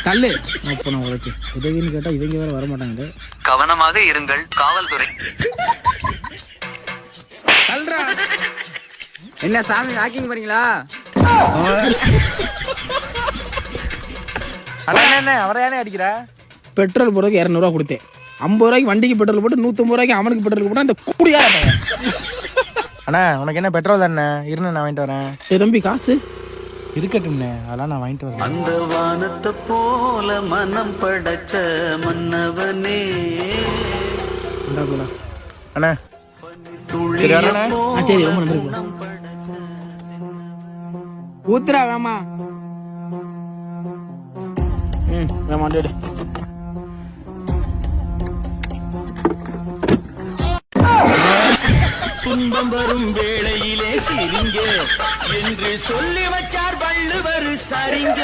தள்ளு. அப்போ நான் உனக்கு உதவின்னு கேட்டா இவங்க வேற வர மாட்டாங்க. கவனமாக இருங்கள் காவல்துறை. தள்ளுடா. என்ன சாமி வாக்கிங் போறீங்களா? என்ன அவரை ஏனே அடிக்கிற? பெட்ரோல் போடுறதுக்கு 200 ரூபா கொடுத்தேன். 50 ரூபாய்க்கு வண்டிக்கு பெட்ரோல் போட்டு 150 ரூபாய்க்கு அவனுக்கு பெட்ரோல் போட்டு அந்த கூடியா. அண்ணா உனக்கு என்ன பெட்ரோல் தானே? இருன்னு நான் வாங்கிட்டு வரேன். தம்பி காசு இருக்கட்டும்ண்ணே, அதெல்லாம் நான் வாங்கிட்டு வரேன். அந்த வானத்தை போல மனம் படைச்ச மன்னவனே. அண்ணா சரி ரொம்ப நன்றி. ஊத்துறா வேமா. வேமா டேடு. துன்பம் வரும் வேளையிலே சிரிங்க என்று சொல்லி வச்சார் வள்ளுவர் சரிங்க.